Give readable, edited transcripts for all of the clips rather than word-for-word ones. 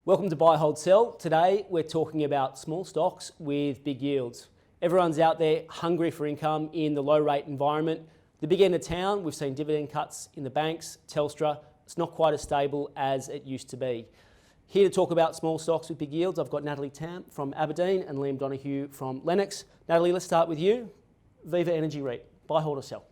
Welcome to Buy, Hold, Sell. Today we're talking about small stocks with big yields. Everyone's out there hungry for income in the low rate environment. The big end of town, we've seen dividend cuts in the banks, Telstra. It's not quite as stable as it used to be. Here to talk about small stocks with big yields, I've got Natalie Tam from Aberdeen and Liam Donohue from Lennox. Natalie, let's start with you. Viva Energy REIT, buy, hold or sell?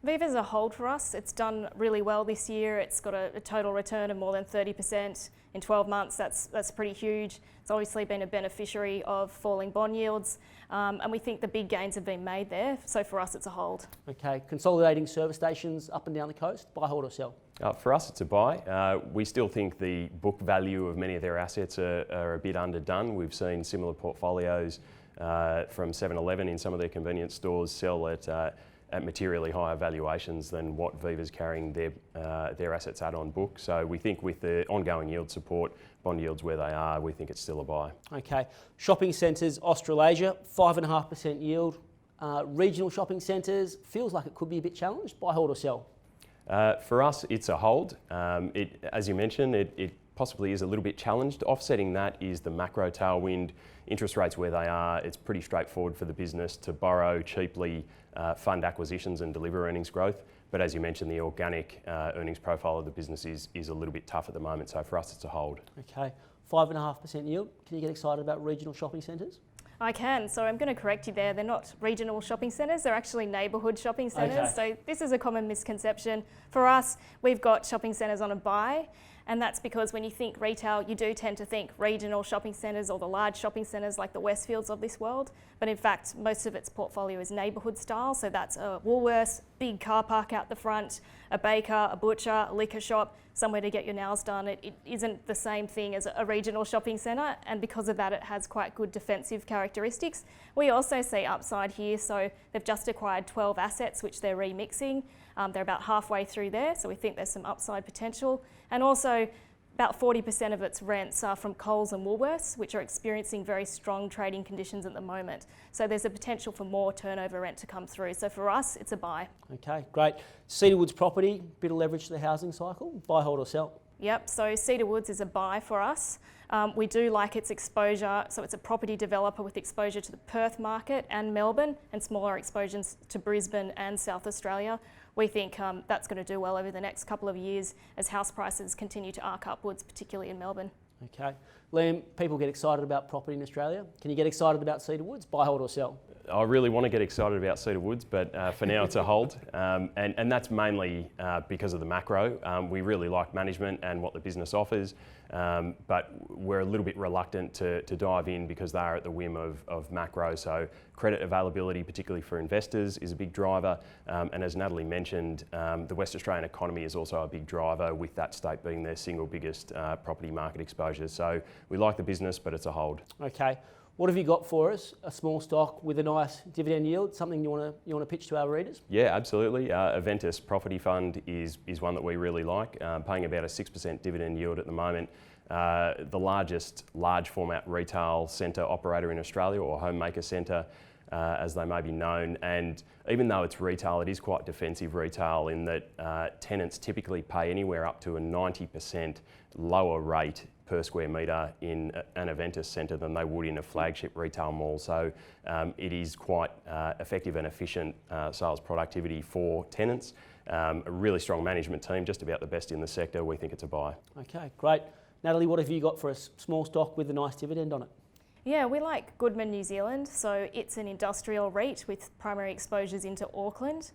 Viva's a hold for us. It's done really well this year. It's got a total return of more than 30% in 12 months. That's pretty huge. It's obviously been a beneficiary of falling bond yields, and we think the big gains have been made there. So for us, it's a hold. Okay, consolidating service stations up and down the coast, buy, hold or sell? For us, it's a buy. We still think the book value of many of their assets are a bit underdone. We've seen similar portfolios from 7-Eleven in some of their convenience stores sell at materially higher valuations than what Viva's carrying their assets at on book. So we think with the ongoing yield support, bond yields where they are, we think it's still a buy. Okay, shopping centres, Australasia, 5.5% yield. Regional shopping centres, feels like it could be a bit challenged, buy, hold or sell? For us, it's a hold. As you mentioned, it possibly is a little bit challenged. Offsetting that is the macro tailwind, interest rates where they are. It's pretty straightforward for the business to borrow cheaply, fund acquisitions and deliver earnings growth. But as you mentioned, the organic earnings profile of the business is a little bit tough at the moment. So for us, it's a hold. Okay, 5.5% yield. Can you get excited about regional shopping centres? I can. So I'm going to correct you there. They're not regional shopping centres. They're actually neighbourhood shopping centres. Okay. So this is a common misconception. For us, we've got shopping centres on a buy. And that's because when you think retail, you do tend to think regional shopping centres or the large shopping centres like the Westfields of this world. But in fact, most of its portfolio is neighbourhood style. So that's a Woolworths, big car park out the front, a baker, a butcher, a liquor shop, somewhere to get your nails done. It isn't the same thing as a regional shopping centre. And because of that, it has quite good defensive characteristics. We also see upside here. So they've just acquired 12 assets, which they're remixing. They're about halfway through there, so we think there's some upside potential. And also, about 40% of its rents are from Coles and Woolworths, which are experiencing very strong trading conditions at the moment. So there's a potential for more turnover rent to come through. So for us, it's a buy. Okay, great. Cedar Woods property, bit of leverage to the housing cycle, buy, hold or sell? Yep, so Cedar Woods is a buy for us. We do like its exposure, so it's a property developer with exposure to the Perth market and Melbourne and smaller exposures to Brisbane and South Australia. We think that's going to do well over the next couple of years as house prices continue to arc upwards, particularly in Melbourne. Okay. Liam, people get excited about property in Australia. Can you get excited about Cedar Woods, buy, hold or sell? I really want to get excited about Cedar Woods, but for now it's a hold. And that's mainly because of the macro. We really like management and what the business offers, but we're a little bit reluctant to dive in because they are at the whim of macro. So credit availability, particularly for investors, is a big driver. And as Natalie mentioned, the West Australian economy is also a big driver, with that state being their single biggest property market exposure. So we like the business, but it's a hold. Okay. What have you got for us? A small stock with a nice dividend yield, something you want to pitch to our readers? Yeah, absolutely. Aventus Property Fund is one that we really like, paying about a 6% dividend yield at the moment. The largest large format retail centre operator in Australia, or homemaker centre, as they may be known. And even though it's retail, it is quite defensive retail in that tenants typically pay anywhere up to a 90% lower rate per square metre in an Aventus centre than they would in a flagship retail mall. So it is quite effective and efficient sales productivity for tenants. A really strong management team, just about the best in the sector. We think it's a buy. Okay, great. Natalie, what have you got for a small stock with a nice dividend on it? Yeah, we like Goodman New Zealand. So it's an industrial REIT with primary exposures into Auckland.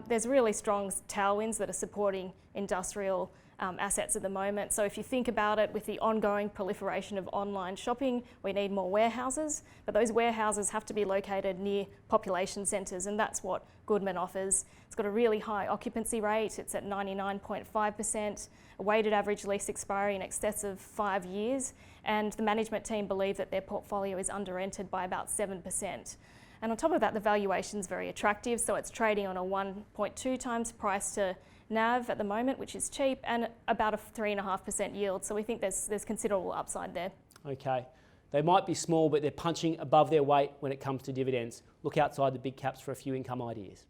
There's really strong tailwinds that are supporting industrial assets at the moment. So if you think about it, with the ongoing proliferation of online shopping, we need more warehouses, but those warehouses have to be located near population centres, and that's what Goodman offers. It's got a really high occupancy rate. It's at 99.5%, a weighted average lease expiry in excess of 5 years, and the management team believe that their portfolio is under-rented by about 7%. And on top of that, the valuation's very attractive, so it's trading on a 1.2 times price to NAV at the moment, which is cheap, and about a 3.5% yield. So we think there's considerable upside there. Okay. They might be small, but they're punching above their weight when it comes to dividends. Look outside the big caps for a few income ideas.